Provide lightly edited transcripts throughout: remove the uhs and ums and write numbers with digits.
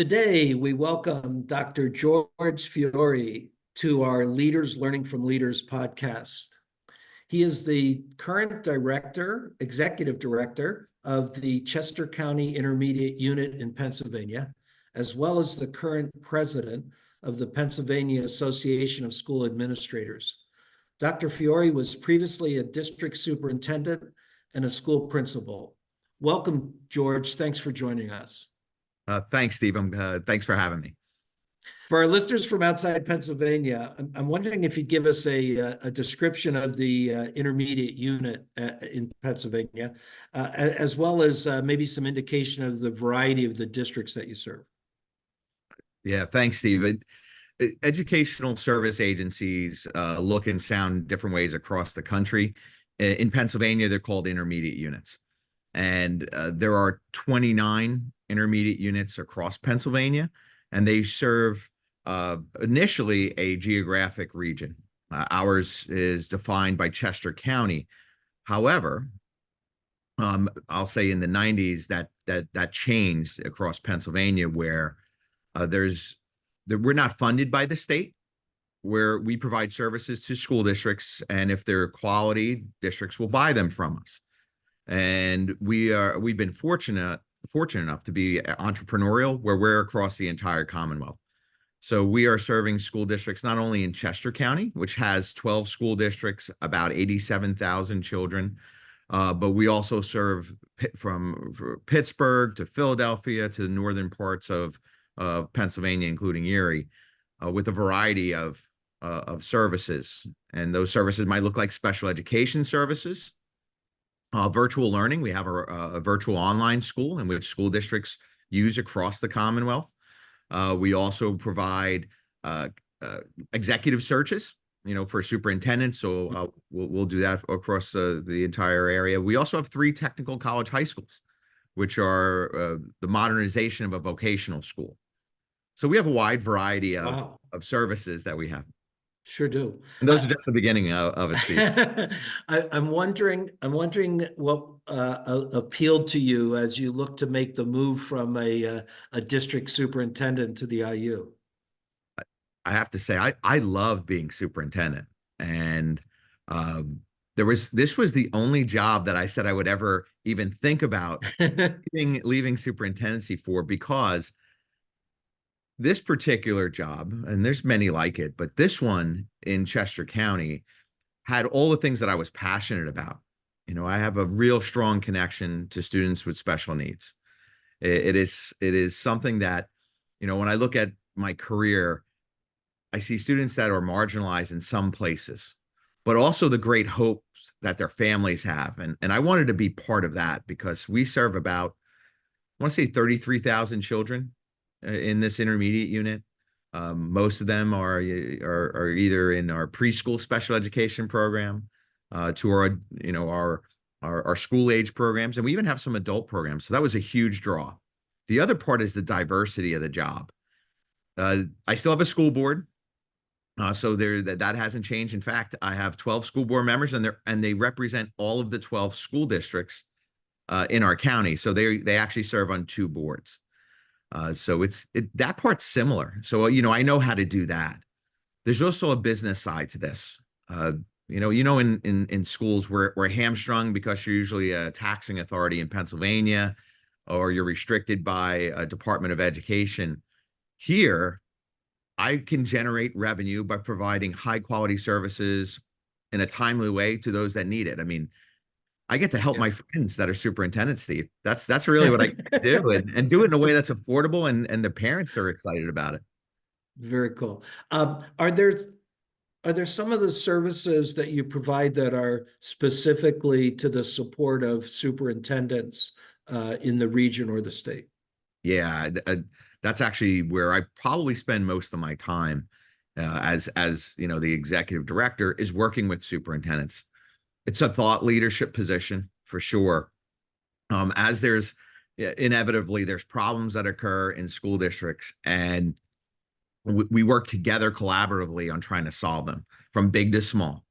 Today, we welcome Dr. George Fiore to our Leaders Learning from Leaders podcast. He is the current executive director of the Chester County Intermediate Unit in Pennsylvania, as well as the current president of the Pennsylvania Association of School Administrators. Dr. Fiore was previously a district superintendent and a school principal. Welcome, George. Thanks for joining us. Thanks, Steve. Thanks for having me. For our listeners from outside Pennsylvania, I'm wondering if you'd give us a description of the intermediate unit in Pennsylvania, as well as maybe some indication of the variety of the districts that you serve. Yeah, thanks, Steve. Educational service agencies look and sound different ways across the country. In Pennsylvania, they're called intermediate units. And there are 29 intermediate units across Pennsylvania, and they serve initially a geographic region. Ours is defined by Chester County. However, I'll say in the 90s that changed across Pennsylvania, where we're not funded by the state, where we provide services to school districts, and if they're quality, districts will buy them from us. And we've been fortunate enough to be entrepreneurial, where we're across the entire Commonwealth. So we are serving school districts not only in Chester County, which has 12 school districts, about 87,000 children, but we also serve from Pittsburgh to Philadelphia to the northern parts of Pennsylvania, including Erie, with a variety of services. And those services might look like special education services, virtual learning. We have a virtual online school in which school districts use across the Commonwealth. We also provide executive searches, for superintendents. So we'll do that across the entire area. We also have 3 technical college high schools, which are the modernization of a vocational school. So we have a wide variety of services that we have. Sure do. And those are just the beginning of it, Steve. I'm wondering what appealed to you as you look to make the move from a district superintendent to the IU. I have to say, I love being superintendent, and this was the only job that I said I would ever even think about leaving superintendency for, because this particular job, and there's many like it, but this one in Chester County had all the things that I was passionate about. I have a real strong connection to students with special needs. It is something that, when I look at my career, I see students that are marginalized in some places, but also the great hopes that their families have. And I wanted to be part of that, because we serve about, I want to say 33,000 children in this intermediate unit. Most of them are either in our preschool special education program, to our school age programs, and we even have some adult programs. So that was a huge draw. The other part is the diversity of the job. I still have a school board, so that hasn't changed. In fact, I have 12 school board members, and they represent all of the 12 school districts in our county. So they actually serve on 2 boards. So that part's similar. So, I know how to do that. There's also a business side to this. In schools we're hamstrung because you're usually a taxing authority in Pennsylvania, or you're restricted by a Department of Education. Here, I can generate revenue by providing high quality services in a timely way to those that need it. I mean, I get to help my friends that are superintendents, Steve. That's really what I do, and do it in a way that's affordable, and the parents are excited about it. Very cool. Are there some of the services that you provide that are specifically to the support of superintendents in the region or the state? Yeah, that's actually where I probably spend most of my time as the executive director, is working with superintendents. It's a thought leadership position for sure. As inevitably there's problems that occur in school districts, and we work together collaboratively on trying to solve them, from big to small.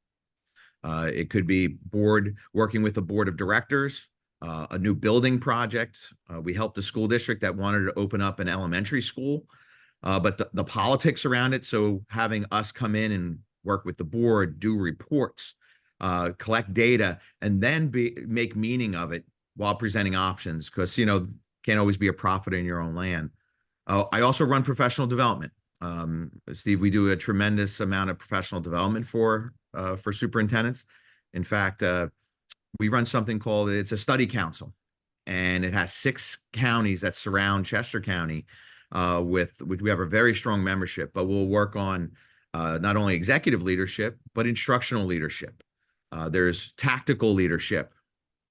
It could be working with the board of directors, a new building project. We helped a school district that wanted to open up an elementary school, but the politics around it. So having us come in and work with the board, do reports, collect data, and then make meaning of it while presenting options, because can't always be a prophet in your own land. I also run professional development. Steve, we do a tremendous amount of professional development for superintendents. In fact, we run something called, it's a study council, and it has 6 counties that surround Chester County. We have a very strong membership, but we'll work on not only executive leadership, but instructional leadership. There's tactical leadership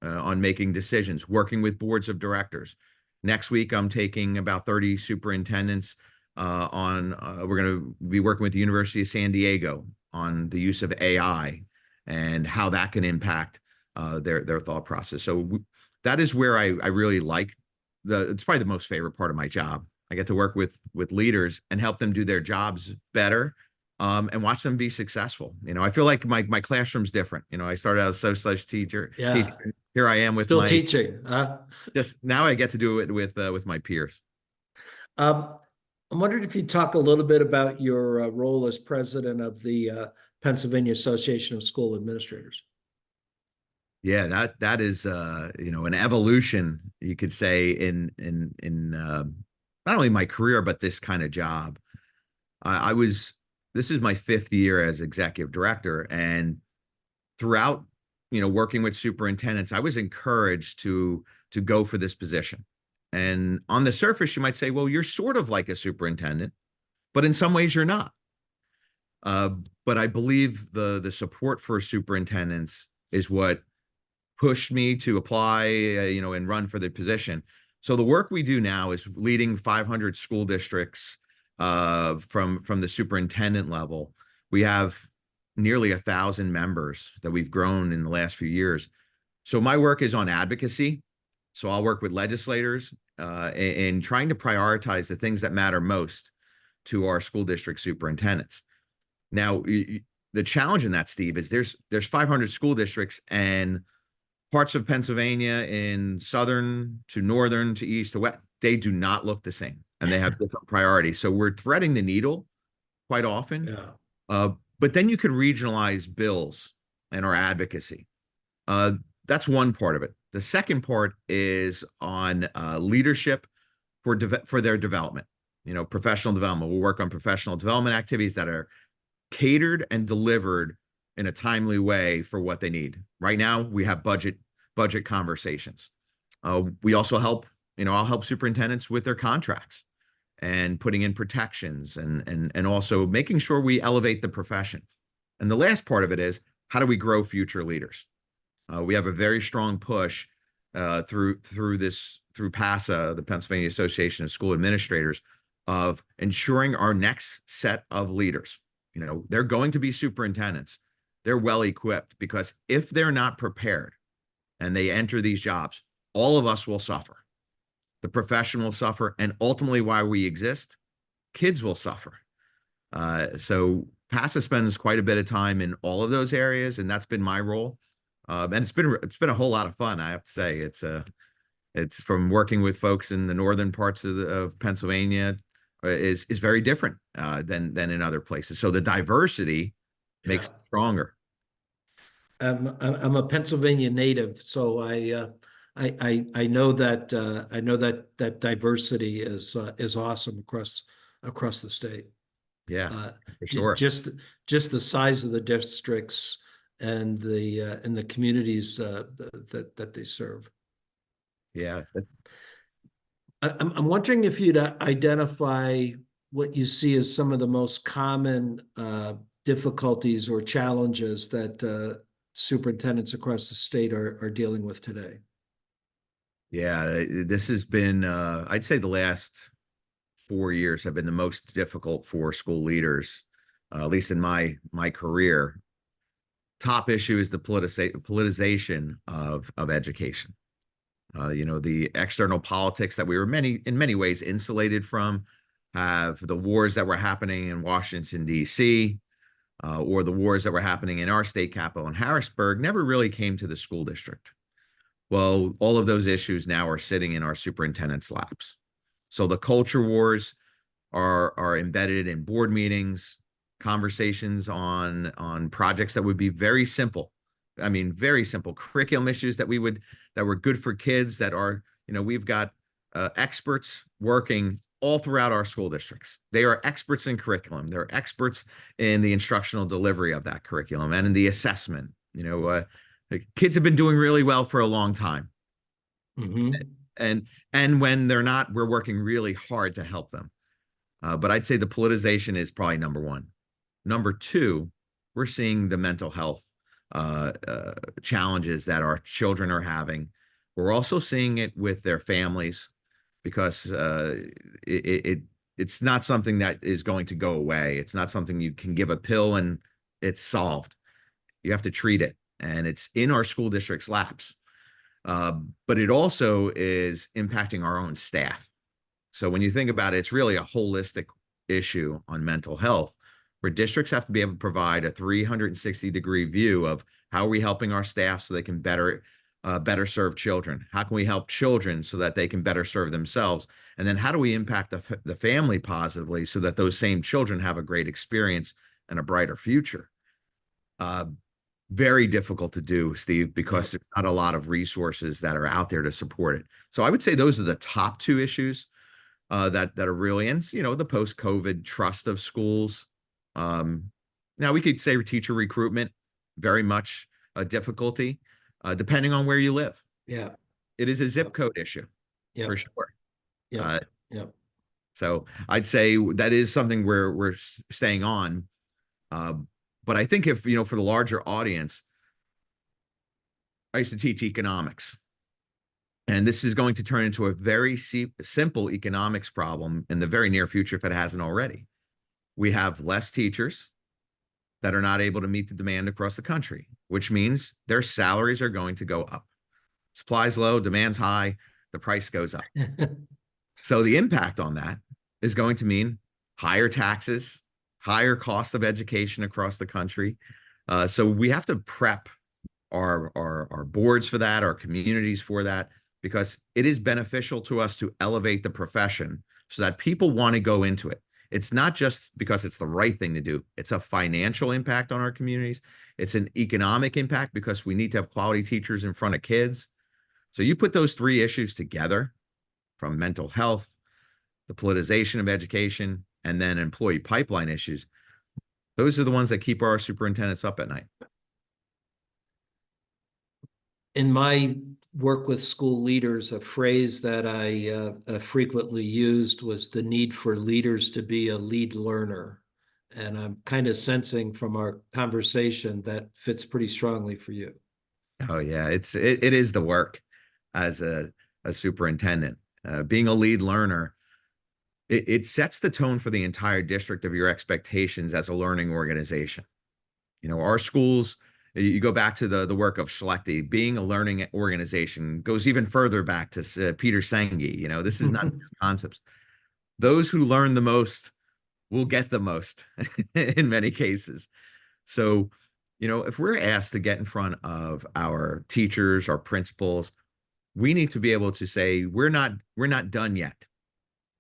on making decisions, working with boards of directors. Next week, I'm taking about 30 superintendents we're going to be working with the University of San Diego on the use of AI and how that can impact their thought process. So that is where I really like it's probably the most favorite part of my job. I get to work with leaders and help them do their jobs better, and watch them be successful. I feel like my classroom's different. I started out as a social teacher. Yeah. Here I am with Still teaching. Just now I get to do it with my peers. I'm wondering if you'd talk a little bit about your role as president of the Pennsylvania Association of School Administrators. Yeah, that is an evolution, you could say, in not only my career but this kind of job. This is my 5th year as executive director, and throughout working with superintendents, I was encouraged to go for this position. And on the surface, you might say, well, you're sort of like a superintendent, but in some ways you're not. But I believe the support for superintendents is what pushed me to apply, and run for the position. So the work we do now is leading 500 school districts from the superintendent level. We have nearly 1,000 members that we've grown in the last few years. So my work is on advocacy. So I'll work with legislators in trying to prioritize the things that matter most to our school district superintendents. Now, the challenge in that, Steve, is there's 500 school districts, and parts of Pennsylvania, in southern to northern to east to west, they do not look the same, and they have different priorities. So we're threading the needle quite often. Yeah. But then you could regionalize bills and our advocacy. That's one part of it. The second part is on leadership for their development. Professional development. We'll work on professional development activities that are catered and delivered in a timely way for what they need. Right now, we have budget conversations. We also help. I'll help superintendents with their contracts and putting in protections and also making sure we elevate the profession. And the last part of it is, how do we grow future leaders? We have a very strong push through PASA, the Pennsylvania Association of School Administrators, of ensuring our next set of leaders. They're going to be superintendents. They're well equipped, because if they're not prepared and they enter these jobs, all of us will suffer. The profession will suffer, and ultimately, why we exist, kids will suffer. So PASA spends quite a bit of time in all of those areas, and that's been my role. And it's been a whole lot of fun, I have to say. It's from working with folks in the northern parts of Pennsylvania is very different than in other places. So the diversity makes it stronger. I'm a Pennsylvania native, so I know that diversity is awesome across the state. Yeah, for sure. Just the size of the districts and the communities that they serve. Yeah. I'm wondering if you'd identify what you see as some of the most common difficulties or challenges that superintendents across the state are dealing with today. Yeah, this has been, I'd say the last 4 years have been the most difficult for school leaders, at least in my career. Top issue is the politicization of education. The external politics that we were in many ways insulated from, have the wars that were happening in Washington, D.C., or the wars that were happening in our state capital in Harrisburg, never really came to the school district. Well, all of those issues now are sitting in our superintendent's laps. So the culture wars are embedded in board meetings, conversations on projects that would be very simple. I mean, very simple curriculum issues that were good for kids that are, we've got experts working all throughout our school districts. They are experts in curriculum. They're experts in the instructional delivery of that curriculum and in the assessment. The kids have been doing really well for a long time. Mm-hmm. And when they're not, we're working really hard to help them. But I'd say the politicization is probably number one. Number two, we're seeing the mental health challenges that our children are having. We're also seeing it with their families because it's not something that is going to go away. It's not something you can give a pill and it's solved. You have to treat it, and it's in our school district's laps. But it also is impacting our own staff. So when you think about it, it's really a holistic issue on mental health, where districts have to be able to provide a 360-degree view of how are we helping our staff so they can better serve children? How can we help children so that they can better serve themselves? And then how do we impact the family positively so that those same children have a great experience and a brighter future? Very difficult to do, Steve, because there's not a lot of resources that are out there to support it. So I would say those are the top two issues that are really, and the post-COVID trust of schools. Now we could say teacher recruitment, very much a difficulty, depending on where you live. Yeah. It is a zip code issue for sure. Yeah. Yeah. So I'd say that is something we're staying on. But I think if, for the larger audience, I used to teach economics. And this is going to turn into a very simple economics problem in the very near future if it hasn't already. We have less teachers that are not able to meet the demand across the country, which means their salaries are going to go up. Supply's low, demand's high, the price goes up. So the impact on that is going to mean higher taxes, higher cost of education across the country. So we have to prep our boards for that, our communities for that, because it is beneficial to us to elevate the profession so that people want to go into it. It's not just because it's the right thing to do. It's a financial impact on our communities. It's an economic impact because we need to have quality teachers in front of kids. So you put those three issues together, from mental health, the politicization of education, and then employee pipeline issues. Those are the ones that keep our superintendents up at night. In my work with school leaders, a phrase that I frequently used was the need for leaders to be a lead learner. And I'm kind of sensing from our conversation that fits pretty strongly for you. Oh yeah, it is the work as a superintendent. Being a lead learner, it sets the tone for the entire district of your expectations as a learning organization. Our schools, you go back to the work of Schlechte, being a learning organization goes even further back to Peter Senge. This is not concepts. Those who learn the most will get the most in many cases. So, if we're asked to get in front of our teachers, our principals, we need to be able to say, we're not done yet.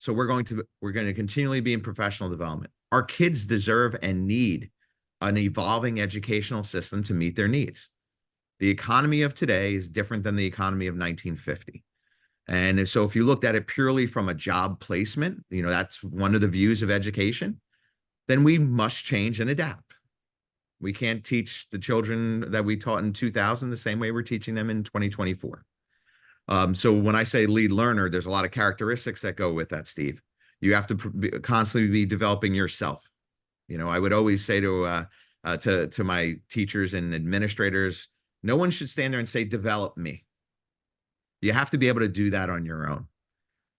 So we're going to continually be in professional development. Our kids deserve and need an evolving educational system to meet their needs. The economy of today is different than the economy of 1950. And so if you looked at it purely from a job placement, that's one of the views of education, then we must change and adapt. We can't teach the children that we taught in 2000 the same way we're teaching them in 2024. So when I say lead learner, there's a lot of characteristics that go with that, Steve. You have to constantly be developing yourself. I would always say to my teachers and administrators, no one should stand there and say, develop me. You have to be able to do that on your own.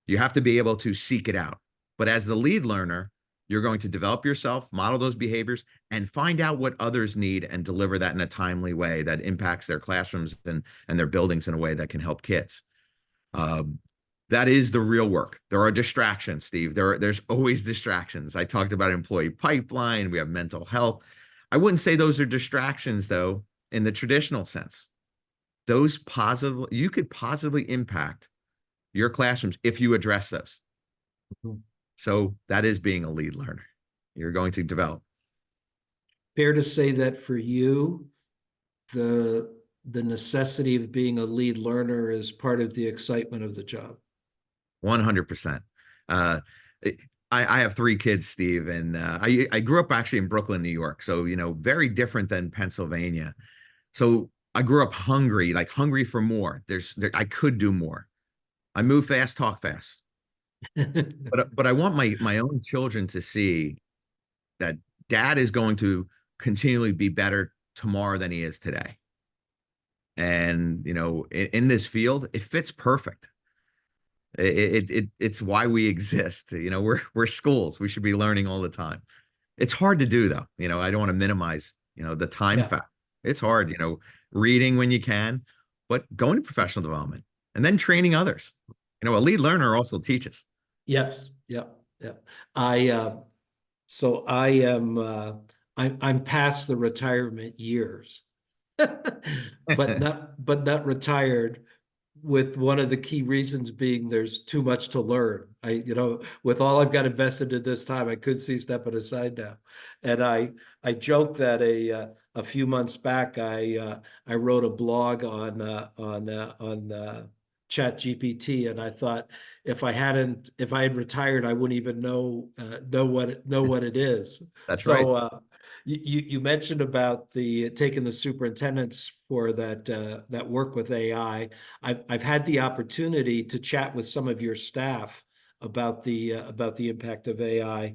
You have to be able to seek it out. But as the lead learner, you're going to develop yourself, model those behaviors, and find out what others need and deliver that in a timely way that impacts their classrooms and their buildings in a way that can help kids. That is the real work. There are distractions, Steve. There's always distractions. I talked about employee pipeline. We have mental health. I wouldn't say those are distractions, though, in the traditional sense. you could positively impact your classrooms if you address those. Mhm. So that is being a lead learner. You're going to develop. Fair to say that for you, the necessity of being a lead learner is part of the excitement of the job. 100%. Uh, I have 3 kids, Steve, and I grew up actually in Brooklyn, New York. So, very different than Pennsylvania. So I grew up hungry, like hungry for more. I could do more. I move fast, talk fast. But I want my own children to see that dad is going to continually be better tomorrow than he is today. And, in this field, it fits perfect. It's why we exist. We're schools. We should be learning all the time. It's hard to do though. I don't want to minimize, the time Yeah. factor. It's hard, reading when you can, but going to professional development and then training others. A lead learner also teaches. Yes. Yeah. Yeah. So I am I'm past the retirement years, but not retired, with one of the key reasons being there's too much to learn. With all I've got invested in this time, I could see stepping aside now. And I joked that a few months back I wrote a blog on Chat GPT, and I thought if I had retired, I wouldn't even know what it is. That's right. So you mentioned about the taking the superintendents for that work with AI. I've had the opportunity to chat with some of your staff about the impact of AI.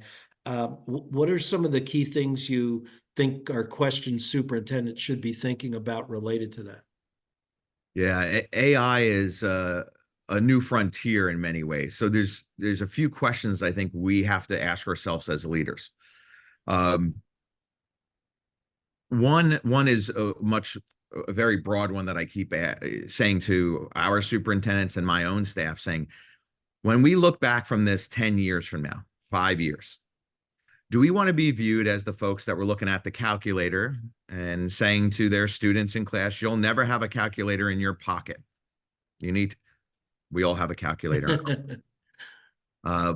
What are some of the key things you think our question superintendents should be thinking about related to that? Yeah, AI is a new frontier in many ways. So there's a few questions I think we have to ask ourselves as leaders. Um, one is a very broad one that I keep saying to our superintendents and my own staff, saying, when we look back from this 10 years from now, 5 years, do we want to be viewed as the folks that were looking at the calculator and saying to their students in class, you'll never have a calculator in your pocket? We all have a calculator. Uh,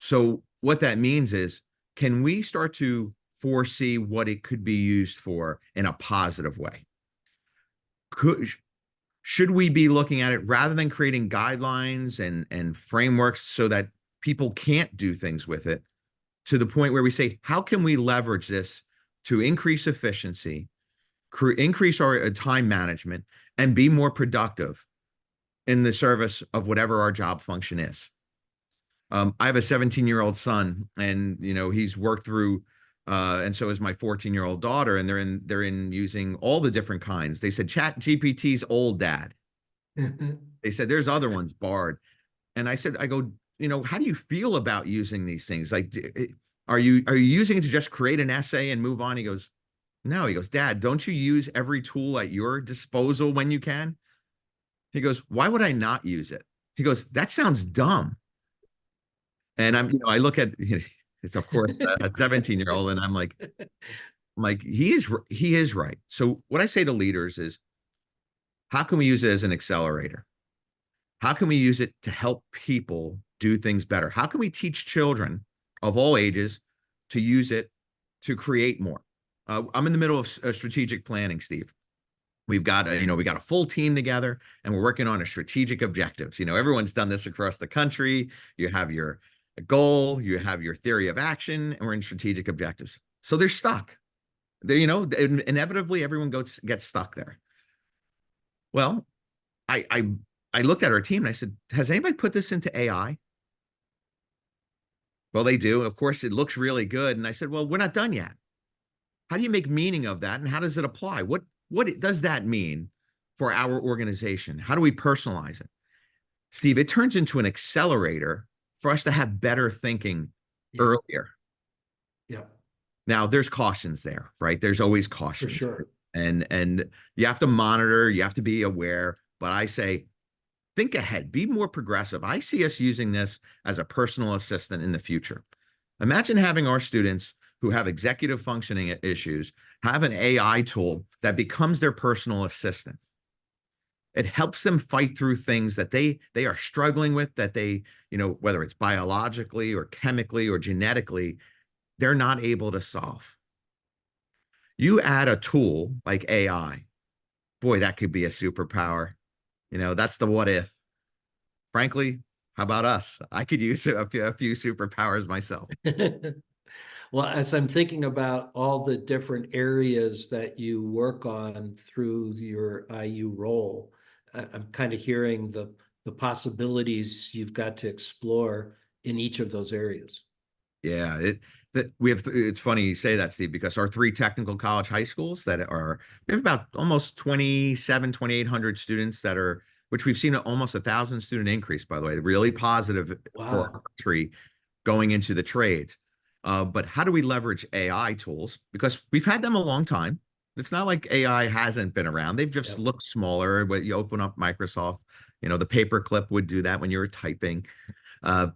so what that means is, can we start to foresee what it could be used for in a positive way? Should we be looking at it rather than creating guidelines and frameworks so that people can't do things with it, to the point where we say, how can we leverage this to increase efficiency, increase our time management, and be more productive in the service of whatever our job function is? I have a 17-year-old son, and he's worked through, and so is my 14-year-old daughter, and they're in using all the different kinds. They said Chat GPT's old, Dad. They said there's other ones, Bard. And I go, how do you feel about using these things? Like, are you using it to just create an essay and move on? He goes, no. He goes, Dad, don't you use every tool at your disposal when you can? He goes, why would I not use it? He goes, that sounds dumb. And I look at, it's of course a 17-year-old, and I'm like, he is right. So what I say to leaders is, how can we use it as an accelerator? How can we use it to help people do things better? How can we teach children of all ages to use it to create more? I'm in the middle of strategic planning, Steve. We've got we got a full team together, and we're working on a strategic objectives. Everyone's done this across the country. You have your goal, you have your theory of action, and we're in strategic objectives. So they're stuck. Inevitably everyone gets stuck there. Well, I looked at our team and I said, has anybody put this into AI? Well, they do. Of course, it looks really good. And I said, well, we're not done yet. How do you make meaning of that? And how does it apply? What does that mean for our organization? How do we personalize it? Steve, it turns into an accelerator for us to have better thinking earlier. Yeah. Now, there's cautions there, right? There's always cautions. For sure. And you have to monitor, you have to be aware. But I say, think ahead, be more progressive. I see us using this as a personal assistant in the future. Imagine having our students who have executive functioning issues have an AI tool that becomes their personal assistant. It helps them fight through things that they are struggling with, that they, whether it's biologically or chemically or genetically, they're not able to solve. You add a tool like AI, boy, that could be a superpower. That's the what if. Frankly, how about us? I could use a few superpowers myself. Well, as I'm thinking about all the different areas that you work on through your IU role, I'm kind of hearing the possibilities you've got to explore in each of those areas. Yeah, it's funny you say that, Steve, because our three technical college high schools we have about almost 2,800 students which we've seen almost 1,000 student increase, by the way, really positive for Wow. our country going into the trades. But how do we leverage AI tools? Because we've had them a long time. It's not like AI hasn't been around. They've just Yep. looked smaller. But you open up Microsoft, the paperclip would do that when you were typing. Uh,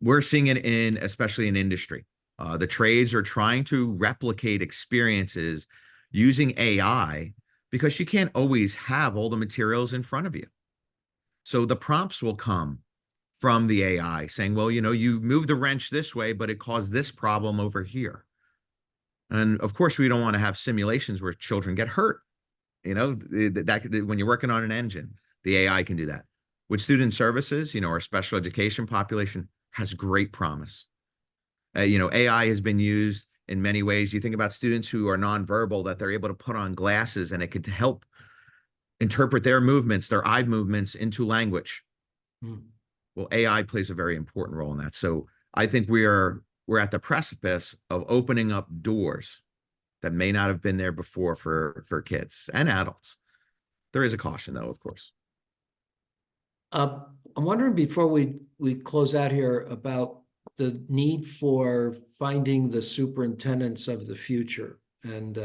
we're seeing it especially in industry. The trades are trying to replicate experiences using AI because you can't always have all the materials in front of you. So the prompts will come from the AI saying, well, you moved the wrench this way, but it caused this problem over here. And of course, we don't want to have simulations where children get hurt. That when you're working on an engine, the AI can do that. With student services, our special education population has great promise. AI has been used in many ways. You think about students who are nonverbal, that they're able to put on glasses and it could help interpret their movements, their eye movements into language. Well, AI plays a very important role in that. So I think we're at the precipice of opening up doors that may not have been there before for kids and adults. There is a caution, though, of course. I'm wondering before we close out here about the need for finding the superintendents of the future, and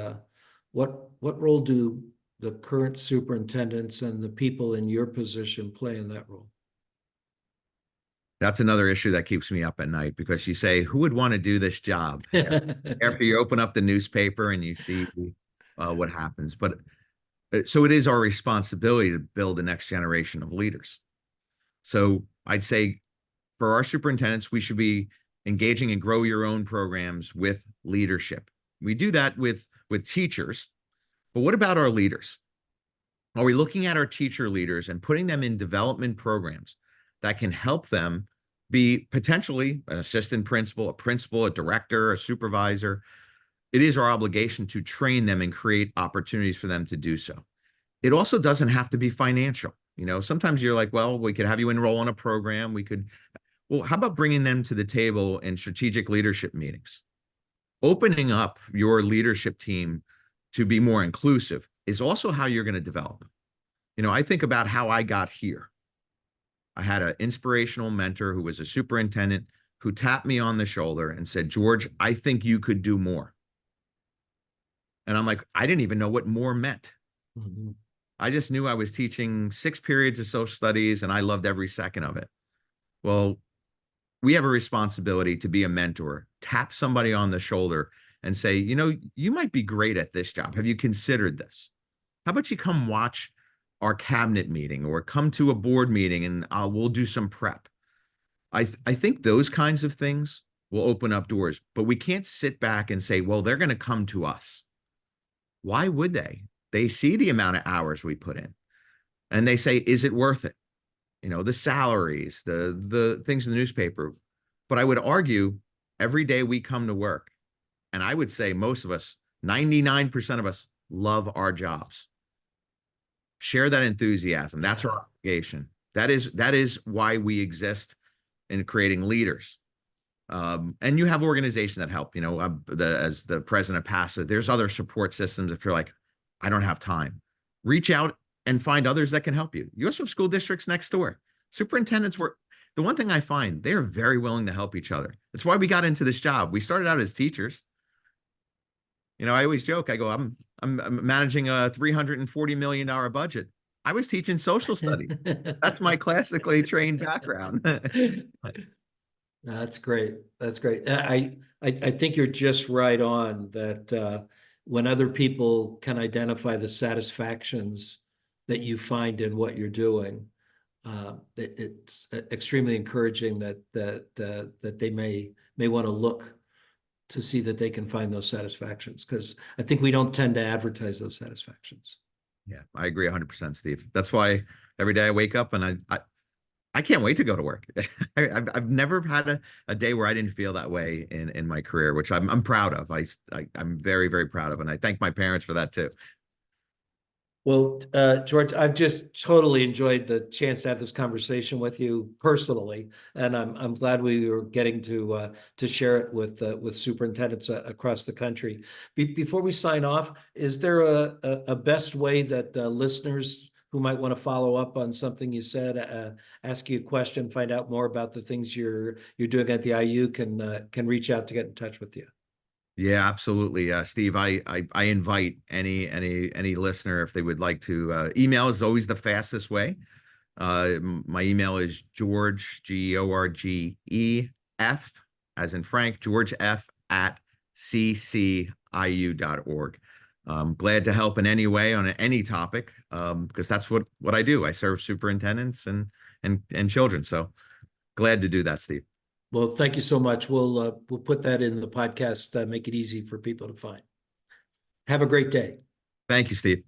what role do the current superintendents and the people in your position play in that role? That's another issue that keeps me up at night, because you say, who would want to do this job after you open up the newspaper and you see what happens? But so it is our responsibility to build the next generation of leaders. So I'd say for our superintendents, we should be engaging in grow your own programs with leadership. We do that with teachers, but what about our leaders? Are we looking at our teacher leaders and putting them in development programs that can help them be potentially an assistant principal, a director, a supervisor? It is our obligation to train them and create opportunities for them to do so. It also doesn't have to be financial. Sometimes you're like, well, we could have you enroll in a program. Well, how about bringing them to the table in strategic leadership meetings? Opening up your leadership team to be more inclusive is also how you're going to develop. I think about how I got here. I had an inspirational mentor who was a superintendent who tapped me on the shoulder and said, George, I think you could do more. And I'm like, I didn't even know what more meant. Mm-hmm. I just knew I was teaching 6 periods of social studies and I loved every second of it. Well, we have a responsibility to be a mentor, tap somebody on the shoulder and say, you might be great at this job. Have you considered this? How about you come watch our cabinet meeting or come to a board meeting and we'll do some prep. I think those kinds of things will open up doors, but we can't sit back and say, well, they're going to come to us. Why would they? They see the amount of hours we put in and they say, is it worth it? The salaries, the things in the newspaper. But I would argue every day we come to work, and I would say most of us, 99% of us, love our jobs. Share that enthusiasm. That's our obligation. That is why we exist in creating leaders. And you have organizations that help. As the president of PASA, there's other support systems. If you're like, I don't have time, reach out and find others that can help you. You also have school districts next door. Superintendents the one thing I find, they're very willing to help each other. That's why we got into this job. We started out as teachers. I always joke, I go, I'm managing a $340 million budget. I was teaching social studies. That's my classically trained background. That's great. That's great. I think you're just right on that when other people can identify the satisfactions that you find in what you're doing. It's extremely encouraging that they may want to look to see that they can find those satisfactions, because I think we don't tend to advertise those satisfactions. Yeah, I agree 100%, Steve. That's why every day I wake up and I can't wait to go to work. I've never had a day where I didn't feel that way in my career, which I'm proud of. I'm very, very proud of, and I thank my parents for that too. Well, George, I've just totally enjoyed the chance to have this conversation with you personally, and I'm glad we were getting to share it with superintendents across the country. Before we sign off, is there a best way that listeners who might want to follow up on something you said, ask you a question, find out more about the things you're doing at the IU, can reach out to get in touch with you? Yeah, absolutely. Steve, I invite any listener, if they would like to, email is always the fastest way. My email is George, Georgef, as in Frank, George F at cciu.org. Glad to help in any way on any topic, because that's what I do. I serve superintendents and children. So glad to do that, Steve. Well, thank you so much. We'll put that in the podcast, make it easy for people to find. Have a great day. Thank you, Steve.